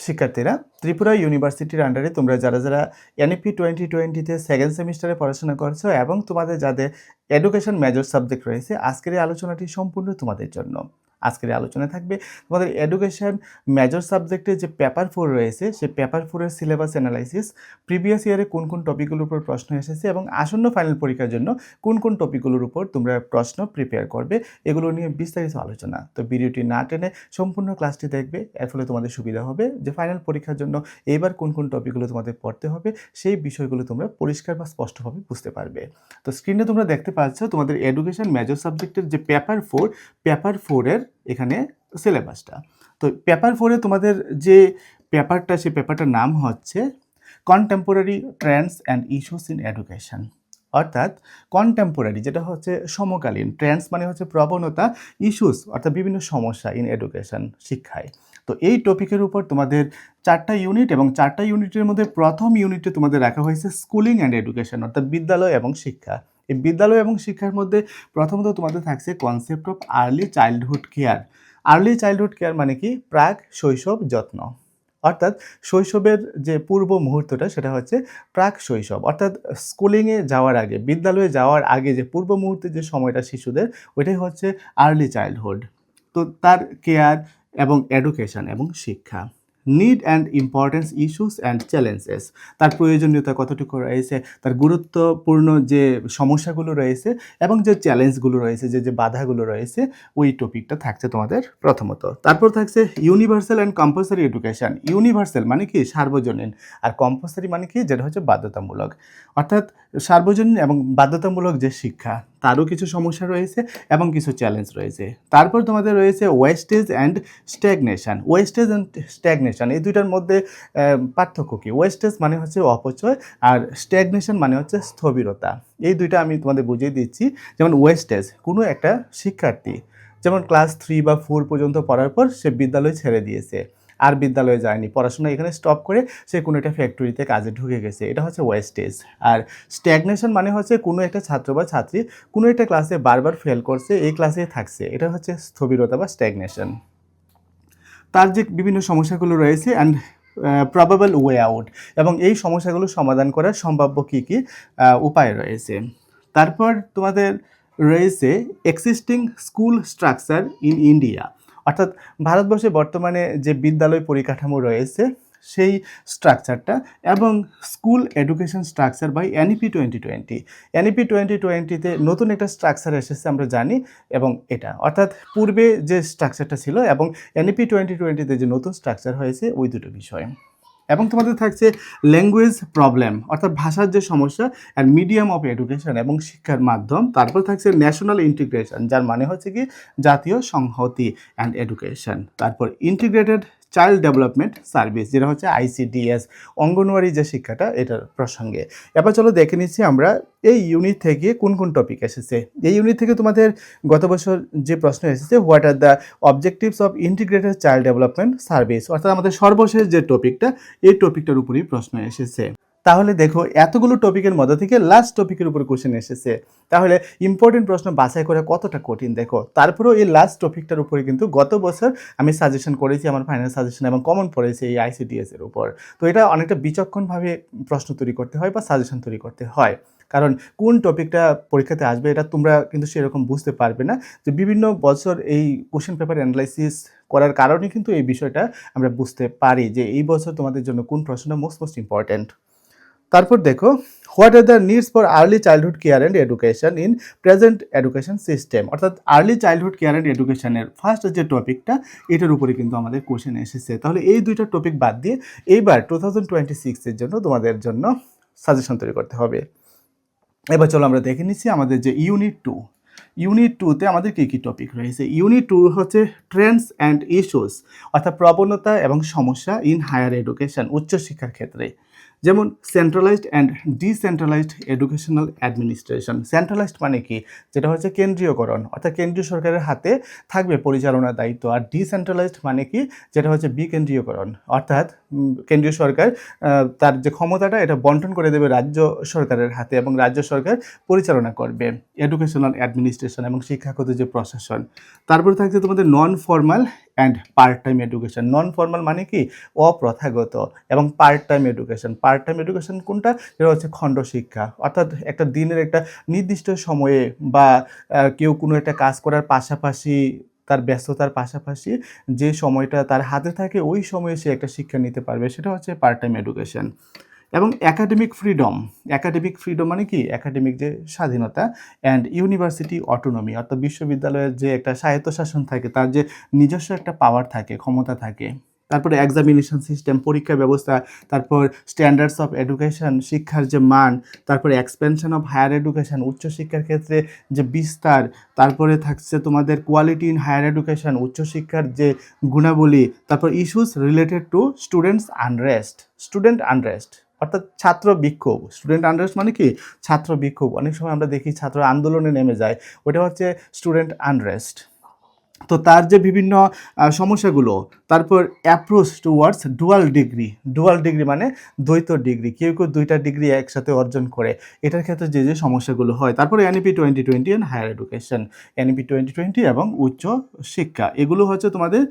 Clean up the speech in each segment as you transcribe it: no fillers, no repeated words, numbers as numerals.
শিক্ষার্থীরা, ত্রিপুরা ইউনিভার্সিটির আন্ডারে তোমরা যারা যারা এনইপি 2020-তে সেকেন্ড সেমিস্টারে পড়াশোনা করছো এবং তোমাদের যাদের এডুকেশন মেজর সাবজেক্ট রয়েছে, আজকের এই আলোচনাটি সম্পূর্ণ তোমাদের জন্য। আজকের এই আলোচনায় থাকবে তোমাদের এডুকেশন মেজর সাবজেক্টে যে পেপার 4 রয়েছে, সেই পেপার 4-এর সিলেবাস অ্যানালাইসিস, প্রিভিয়াস ইয়ারে কোন কোন টপিকগুলোর উপর প্রশ্ন এসেছে এবং আসন্ন ফাইনাল পরীক্ষার জন্য কোন কোন টপিকগুলোর উপর তোমরা প্রশ্ন প্রিপেয়ার করবে, এগুলো নিয়ে বিস্তারিত আলোচনা। তো ভিডিওটি না টেনে সম্পূর্ণ ক্লাসটি দেখবে, এর ফলে তোমাদের সুবিধা হবে যে ফাইনাল পরীক্ষার জন্য এইবার কোন কোন টপিকগুলো তোমাদের পড়তে হবে, সেই বিষয়গুলো তোমরা পরিষ্কার বা স্পষ্টভাবে বুঝতে পারবে। তো স্ক্রিনে তোমরা দেখতে পাচ্ছ তোমাদের এডুকেশন মেজর সাবজেক্টের যে পেপার 4-এর এখানে সিলেবাসটা। তো পেপার 4-এ তোমাদের যে পেপারটা, সেই পেপারটার নাম হচ্ছে contemporary Trends and issues in education. অর্থাৎ কন্টেম্পোরারি যেটা হচ্ছে সমকালীন, ট্রেন্ডস মানে হচ্ছে প্রবণতা, ইস্যুস অর্থাৎ বিভিন্ন সমস্যা ইন এডুকেশন, শিক্ষায়। তো এই টপিকের উপর তোমাদের 4টা ইউনিট এবং 4টা ইউনিটের মধ্যে প্রথম ইউনিটে তোমাদের রাখা হয়েছে স্কুলিং অ্যান্ড এডুকেশন অর্থাৎ বিদ্যালয় এবং শিক্ষা। এই বিদ্যালয় এবং শিক্ষার মধ্যে প্রথমত তোমাদের থাকছে concept of early childhood care. Early childhood care মানে কি? প্রাক শৈশব যত্ন। অর্থাৎ শৈশবের যে পূর্ব মুহূর্তটা সেটা হচ্ছে প্রাক শৈশব, অর্থাৎ স্কুলিংয়ে যাওয়ার আগে, বিদ্যালয়ে যাওয়ার আগে যে পূর্ব মুহূর্তে যে সময়টা শিশুদের, ওইটাই হচ্ছে আর্লি চাইল্ডহুড। তো তার কেয়ার এবং এডুকেশন এবং শিক্ষা, need and importance, issues and challenges, তার প্রয়োজনীয়তা কতটুকু রয়েছে, তার গুরুত্বপূর্ণ যে সমস্যাগুলো রয়েছে এবং যে চ্যালেঞ্জগুলো রয়েছে, যে বাধাগুলো রয়েছে, ওই টপিকটা থাকছে তোমাদের প্রথমত। তারপর থাকছে universal and compulsory education. Universal মানে কি? সার্বজনীন। আর কম্পালসারি মানে কি? যেটা হচ্ছে বাধ্যতামূলক। অর্থাৎ সার্বজনীন এবং বাধ্যতামূলক যে শিক্ষা, তারও কিছু সমস্যা রয়েছে এবং কিছু চ্যালেঞ্জ রয়েছে। তারপর তোমাদের রয়েছে wastage and stagnation. Wastage and stagnation, এই দুইটার মধ্যে পার্থক্য কী? ওয়েস্টেজ মানে হচ্ছে অপচয় আর স্ট্যাগনেশন মানে হচ্ছে স্থবিরতা। এই দুইটা আমি তোমাদের বুঝিয়ে দিচ্ছি। যেমন ওয়েস্টেজ, কোনো একটা শিক্ষার্থী যেমন ক্লাস 3 বা 4 পর্যন্ত পড়ার পর সে বিদ্যালয় ছেড়ে দিয়েছে, আর বিদ্যালয়ে যায়নি, পড়াশোনা এখানে স্টপ করে সে কোনো একটা ফ্যাক্টরিতে কাজে ঢুকে গেছে, এটা হচ্ছে ওয়েস্টেজ। আর স্ট্যাগনেশন মানে হচ্ছে কোনো একটা ছাত্র বা ছাত্রী কোনো একটা ক্লাসে বারবার ফেল করছে, এই ক্লাসেই থাকছে, এটা হচ্ছে স্থবিরতা বা স্ট্যাগনেশন। তার যে বিভিন্ন সমস্যাগুলো রয়েছে অ্যান্ড প্রবাবল ওয়ে আউট, এবং এই সমস্যাগুলো সমাধান করার সম্ভাব্য কী কী উপায় রয়েছে। তারপর তোমাদের রয়েছে existing school structure in India, অর্থাৎ ভারতবর্ষে বর্তমানে যে বিদ্যালয় পরিকাঠামো রয়েছে সেই স্ট্রাকচারটা, এবং school education structure by NEP 2020। NEP 2020-তে নতুন একটা স্ট্রাকচার এসেছে আমরা জানি, এবং এটা অর্থাৎ পূর্বে যে স্ট্রাকচারটা ছিল এবং এনইপি 2020-তে যে নতুন স্ট্রাকচার হয়েছে, ওই দুটো বিষয়। এবং তোমাদের থাকছে ল্যাঙ্গুয়েজ প্রবলেম, অর্থাৎ ভাষার যে সমস্যা, অ্যান্ড মিডিয়াম অফ এডুকেশন এবং শিক্ষার মাধ্যম। তারপর থাকছে ন্যাশনাল ইন্টিগ্রেশন, যার মানে হচ্ছে কি জাতীয় সংহতি অ্যান্ড এডুকেশন। তারপর ইন্টিগ্রেটেড চাইল্ড ডেভেলপমেন্ট সার্ভিস, যেটা হচ্ছে আইসিডিএস, অঙ্গনওয়াড়ি যে শিক্ষাটা, এটার প্রসঙ্গে। এবার চলো দেখে নিচ্ছি আমরা এই ইউনিট থেকে কোন কোন টপিক এসেছে। এই ইউনিট থেকে তোমাদের গত বছর যে প্রশ্ন এসেছে, what are the objectives of integrated child development service, অর্থাৎ আমাদের সর্বশেষ যে টপিকটা, এই টপিকটার উপরেই প্রশ্ন এসেছে। তাহলে দেখো, এতগুলো টপিকের মধ্যে থেকে লাস্ট টপিকের উপর কোশ্চেন এসেছে, তাহলে ইম্পর্টেন্ট প্রশ্ন বাছাই করা কতটা কঠিন দেখো। তারপরেও এই লাস্ট টপিকটার উপরে কিন্তু গত বছর আমি সাজেশন করেছি, আমার ফাইনাল সাজেশন এবং কমন পড়েছে এই আইসিডিএস এর উপর। তো এটা অনেকটা বিচক্ষণভাবে প্রশ্ন তৈরি করতে হয় বা সাজেশন তৈরি করতে হয়, কারণ কোন টপিকটা পরীক্ষাতে আসবে এটা তোমরা কিন্তু সেরকম বুঝতে পারবে না। যে বিভিন্ন বছর এই কোশ্চেন পেপার অ্যানালাইসিস করার কারণে কিন্তু এই বিষয়টা আমরা বুঝতে পারি যে এই বছর তোমাদের জন্য কোন প্রশ্নটা মোস্ট ইম্পর্ট্যান্ট। তারপর দেখো, what are the needs for early childhood care and education in present education system, অর্থাৎ আর্লি চাইল্ডহুড কেয়ার অ্যান্ড এডুকেশনের ফার্স্ট যে টপিকটা, এটার উপরে কিন্তু আমাদের কোশ্চেন এসেছে। তাহলে এই দুইটা টপিক বাদ দিয়ে এইবার 2026-এর জন্য তোমাদের জন্য সাজেশন তৈরি করতে হবে। এবার চলো আমরা দেখে নিচ্ছি আমাদের যে ইউনিট 2। ইউনিট 2-তে আমাদের কী কী টপিক রয়েছে। ইউনিট 2 হচ্ছে ট্রেন্ডস অ্যান্ড ইস্যুস, অর্থাৎ প্রবণতা এবং সমস্যা ইন হায়ার এডুকেশন, উচ্চশিক্ষার ক্ষেত্রে। যেমন centralised and decentralised educational administration. Centralised মানে কি? যেটা হচ্ছে কেন্দ্রীয়করণ, অর্থাৎ কেন্দ্রীয় সরকারের হাতে থাকবে পরিচালনার দায়িত্ব। আর ডিসেন্ট্রালাইজড মানে কি? যেটা হচ্ছে বিকেন্দ্রীয়করণ, অর্থাৎ কেন্দ্রীয় সরকার তার যে ক্ষমতাটা এটা বন্টন করে দেবে রাজ্য সরকারের হাতে, এবং রাজ্য সরকার পরিচালনা করবে এডুকেশনাল অ্যাডমিনিস্ট্রেশন এবং শিক্ষাগত যে প্রশাসন। তারপরে থাকছে তোমাদের non formal and part time education. Non formal মানে কি অপ্রথাগত, এবং part time education. Part time education কোনটা? যেটা হচ্ছে খণ্ড শিক্ষা, অর্থাৎ একটা দিনের একটা নির্দিষ্ট সময়ে বা কেউ কোনো একটা কাজ করার পাশাপাশি, তার ব্যস্ততার পাশাপাশি যে সময়টা তার হাতে থাকে ওই সময়ে সে একটা শিক্ষা নিতে পারবে, সেটা হচ্ছে পার্ট টাইম এডুকেশন। এবং একাডেমিক ফ্রিডম। একাডেমিক ফ্রিডম মানে কি? একাডেমিক যে স্বাধীনতা, অ্যান্ড ইউনিভার্সিটি অটোনমি, অর্থাৎ বিশ্ববিদ্যালয়ের যে একটা স্বায়ত্তশাসন থাকে, তার যে নিজস্ব একটা পাওয়ার থাকে, ক্ষমতা থাকে। তারপরে এক্সামিনেশন সিস্টেম, পরীক্ষা ব্যবস্থা, তারপর স্ট্যান্ডার্ডস অফ এডুকেশন, শিক্ষার যে মান, তারপরে এক্সপেনশন অফ হায়ার এডুকেশন, উচ্চশিক্ষার ক্ষেত্রে যে বিস্তার, তারপরে থাকছে তোমাদের কোয়ালিটি ইন হায়ার এডুকেশন, উচ্চশিক্ষার যে গুণাবলী, তারপর issues related to students unrest, student unrest অর্থাৎ ছাত্র বিক্ষোভ। স্টুডেন্ট আনরেস্ট মানে কি? ছাত্র বিক্ষোভ। অনেক সময় আমরা দেখি ছাত্র আন্দোলনে নেমে যায়, ওটা হচ্ছে স্টুডেন্ট আনরেস্ট। তো তার যে বিভিন্ন সমস্যাগুলো, তারপর approach towards dual degree. Dual degree মানে দ্বৈত ডিগ্রি, কেউ কেউ দুইটা ডিগ্রি একসাথে অর্জন করে, এটার ক্ষেত্রে যে যে সমস্যাগুলো হয়। তারপরে NEP 2020 and higher education, NEP 2020 এবং উচ্চ শিক্ষা, এগুলো হচ্ছে তোমাদের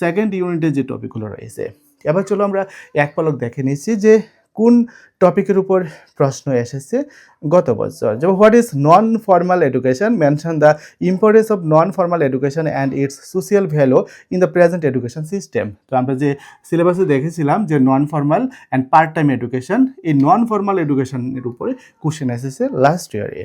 সেকেন্ড ইউনিটের যে টপিকগুলো রয়েছে। এবার চলো আমরা এক পলক দেখে নিচ্ছি যে কোন টপিকের উপর প্রশ্ন এসেছে গত বছর। যেমন what is non formal education, mention the importance of non formal education and it's social value in the present education system. তো আমরা যে সিলেবাসে দেখেছিলাম যে non formal and part time education, এই নন ফর্মাল এডুকেশনের উপরে কোশ্চেন এসেছে লাস্ট ইয়ারে।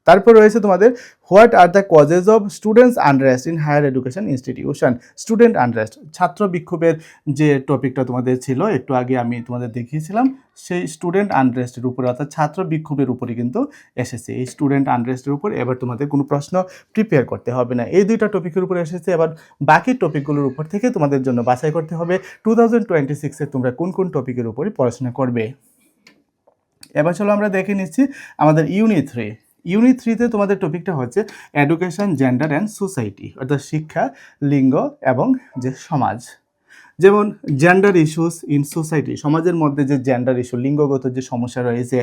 তারপর রয়েছে তোমাদের what are the causes of students unrest in higher education institution. Student unrest, ছাত্র বিক্ষোভের যে টপিকটা তোমাদের ছিল একটু আগে আমি তোমাদের দেখিয়েছিলাম, সেই স্টুডেন্ট আনরেস্টের উপরে অর্থাৎ ছাত্র বিক্ষোভের উপরে কিন্তু এসেছে। এই স্টুডেন্ট আনরেস্টের উপর এবার তোমাদের কোনো প্রশ্ন প্রিপেয়ার করতে হবে না, এই দুইটা টপিকের উপরে এসেছে। এবার বাকি টপিকগুলোর উপর থেকে তোমাদের জন্য বাছাই করতে হবে 2026-এ তোমরা কোন কোন টপিকের উপরে পড়াশোনা করবে। এবার চলো আমরা দেখে নিচ্ছি আমাদের ইউনিট 3। ইউনিট 3-তে তোমাদের টপিকটা হচ্ছে এডুকেশন, জেন্ডার অ্যান্ড সোসাইটি, অর্থাৎ শিক্ষা, লিঙ্গ এবং যে সমাজ। যেমন জেন্ডার ইস্যুস ইন সোসাইটি, সমাজের মধ্যে যে জেন্ডার ইস্যু, লিঙ্গগত যে সমস্যা রয়েছে।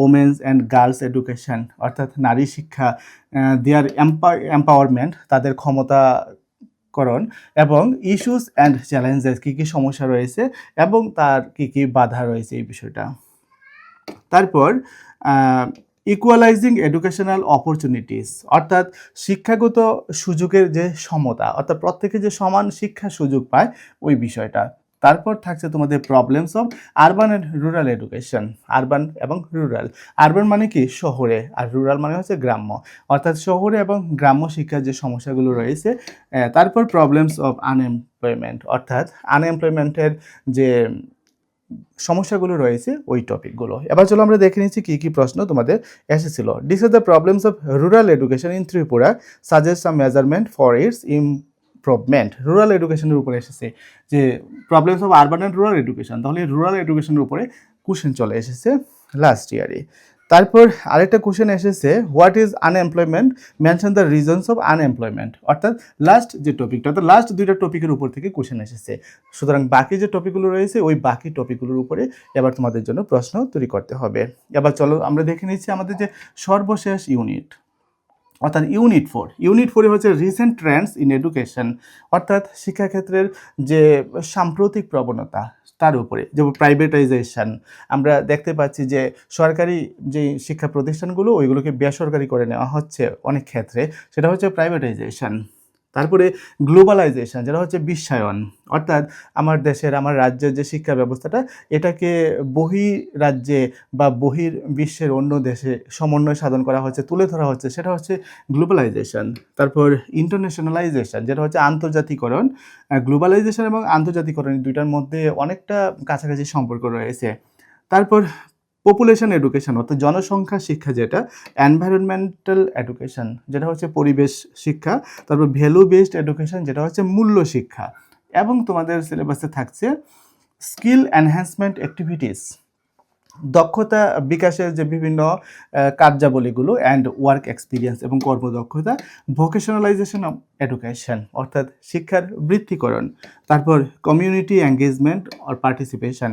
ওমেন্স অ্যান্ড গার্লস এডুকেশন, অর্থাৎ নারী শিক্ষা, দেয়ার এম্পাওয়ারমেন্ট, তাদের ক্ষমতাকরণ, এবং ইস্যুস অ্যান্ড চ্যালেঞ্জেস, কী কী সমস্যা রয়েছে এবং তার কী কী বাধা রয়েছে এই বিষয়টা। তারপর ইকুয়ালাইজিং এডুকেশনাল অপরচুনিটিস, অর্থাৎ শিক্ষাগত সুযোগের যে সমতা, অর্থাৎ প্রত্যেকে যে সমান শিক্ষা সুযোগ পায় ওই বিষয়টা। তারপর থাকছে তোমাদের problems of urban and rural education. Urban এবং রুরাল, আরবান মানে কি? শহরে, আর রুরাল মানে হচ্ছে গ্রাম্য, অর্থাৎ শহরে এবং গ্রাম্য শিক্ষার যে সমস্যাগুলো রয়েছে। তারপর প্রবলেমস অফ আনএমপ্লয়মেন্ট, অর্থাৎ আনএমপ্লয়মেন্টের যে সমস্যাগুলো রয়েছে ওই টপিকগুলো। এবার চলো আমরা দেখে নিচ্ছি কী কী প্রশ্ন তোমাদের এসেছিল। Discuss the problems of rural education in Tripura, suggest some measurement for its improvement. Rural এডুকেশনের উপরে এসেছে যে problems of urban and rural education, তাহলে রুরাল এডুকেশনের উপরে কোশ্চেন চলে এসেছে লাস্ট ইয়ারে। তারপর আরেকটা কোশ্চেন এসেছে what is unemployment, mention the reasons of unemployment, অর্থাৎ লাস্ট যে টপিকটা, অর্থাৎ লাস্ট দুইটা টপিকের উপর থেকে কোশ্চেন এসেছে। সুতরাং বাকি যে টপিকগুলো রয়েছে ওই বাকি টপিকগুলোর উপরে এবার তোমাদের জন্য প্রশ্ন তৈরি করতে হবে। এবার চলো আমরা দেখে নিচ্ছি আমাদের যে সর্বশেষ ইউনিট, অর্থাৎ ইউনিট 4। ইউনিট 4 হচ্ছে রিসেন্ট ট্রেন্ডস ইন এডুকেশন, অর্থাৎ শিক্ষাক্ষেত্রের যে সাম্প্রতিক প্রবণতা তার উপরে। যেমন প্রাইভেটাইজেশন, আমরা দেখতে পাচ্ছি যে সরকারি যে শিক্ষা প্রতিষ্ঠানগুলো ওইগুলোকে বেসরকারি করে নেওয়া হচ্ছে অনেক ক্ষেত্রে, সেটা হচ্ছে প্রাইভেটাইজেশন। তারপরে গ্লোবালাইজেশন, যেটা হচ্ছে বিশ্বায়ন, অর্থাৎ আমার দেশের, আমার রাজ্যের যে শিক্ষা ব্যবস্থাটা এটাকে রাজ্যে বা বিশ্বের অন্য দেশে সমন্বয় সাধন করা হচ্ছে, তুলে ধরা হচ্ছে, সেটা হচ্ছে গ্লোবালাইজেশন। তারপর ইন্টারন্যাশনালাইজেশন, যেটা হচ্ছে আন্তর্জাতিকরণ। গ্লোবালাইজেশন এবং আন্তর্জাতিকরণ দুইটার মধ্যে অনেকটা কাছাকাছি সম্পর্ক রয়েছে। তারপর পপুলেশন এডুকেশন, অর্থাৎ জনসংখ্যা শিক্ষা, যেটা এনভায়রনমেন্টাল এডুকেশন, যেটা হচ্ছে পরিবেশ শিক্ষা। তারপর ভ্যালু বেসড এডুকেশন, যেটা হচ্ছে মূল্য শিক্ষা। এবং তোমাদের সিলেবাসে থাকছে স্কিল এনহ্যান্সমেন্ট অ্যাক্টিভিটিস, দক্ষতা বিকাশের যে বিভিন্ন কার্যাবলীগুলো, অ্যান্ড ওয়ার্ক এক্সপিরিয়েন্স এবং কর্মদক্ষতা। ভোকেশনালাইজেশন অফ এডুকেশন, অর্থাৎ শিক্ষার বৃত্তিকরণ। তারপর কমিউনিটি এঙ্গেজমেন্ট অর পার্টিসিপেশন,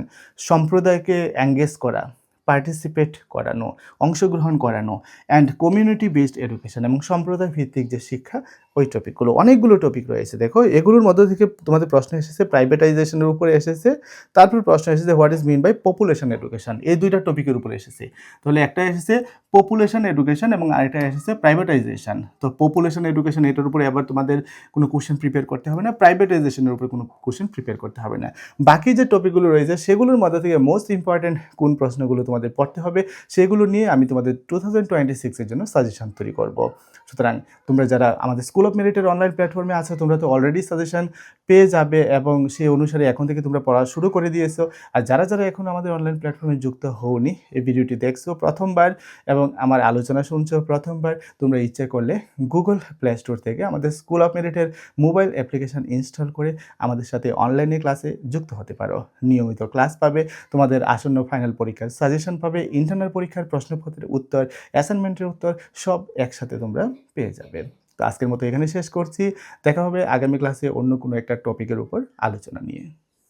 সম্প্রদায়কে এঙ্গেজ করা, পার্টিসিপেট করানো, অংশগ্রহণ করানো। অ্যান্ড কমিউনিটি বেসড এডুকেশন, এবং সম্প্রদায় ভিত্তিক যে শিক্ষা ওই টপিকগুলো, অনেকগুলো টপিক রয়েছে। দেখো এগুলোর মধ্য থেকে তোমাদের প্রশ্ন এসেছে প্রাইভেটাইজেশনের উপরে এসেছে, তারপর প্রশ্ন এসেছে what is mean by population education, এই ২টা টপিকের উপরে এসেছে। তাহলে একটা এসেছে পপুলেশন এডুকেশন এবং আরেকটা এসেছে প্রাইভেটাইজেশন। তো পপুলেশন এডুকেশন এটার উপরে আবার তোমাদের কোনো কোশ্চেন প্রিপেয়ার করতে হবে না, প্রাইভেটাইজেশনের উপরে কোনো কোশ্চেন প্রিপেয়ার করতে হবে না। বাকি যে টপিকগুলো রয়েছে সেগুলোর মধ্যে থেকে মোস্ট ইম্পর্ট্যান্ট কোন প্রশ্নগুলো তোমাদের পড়তে হবে সেগুলো নিয়ে আমি তোমাদের 2026 এর জন্য সাজেশন তৈরি করব। সুতরাং তোমরা যারা আমাদের স্কুল অফ মেরিটের অনলাইন প্ল্যাটফর্মে আছো তোমরা তো অলরেডি সাজেশন পেয়ে যাবে এবং সেই অনুসারে এখন থেকে তোমরা পড়া শুরু করে দিয়েছো। আর যারা যারা এখন আমাদের অনলাইন প্ল্যাটফর্মে যুক্ত হওনি, এই ভিডিওটি দেখছো প্রথমবার এবং আমার আলোচনা শুনছো প্রথমবার, তোমরা ইচ্ছে করলে গুগল প্লে স্টোর থেকে আমাদের স্কুল অফ মেরিটের মোবাইল অ্যাপ্লিকেশন ইনস্টল করে আমাদের সাথে অনলাইনে ক্লাসে যুক্ত হতে পারো। নিয়মিত ক্লাস পাবে, তোমাদের আসন্ন ফাইনাল পরীক্ষার সাজেশন পাবে, ইন্টারনাল পরীক্ষার প্রশ্নপত্রের উত্তর, অ্যাসাইনমেন্টের উত্তর সব একসাথে তোমরা পেয়ে যাবে। তো আজকের মতো এখানে শেষ করছি। দেখা হবে আগামী ক্লাসে অন্য কোনো একটা টপিকের উপর আলোচনা নিয়ে।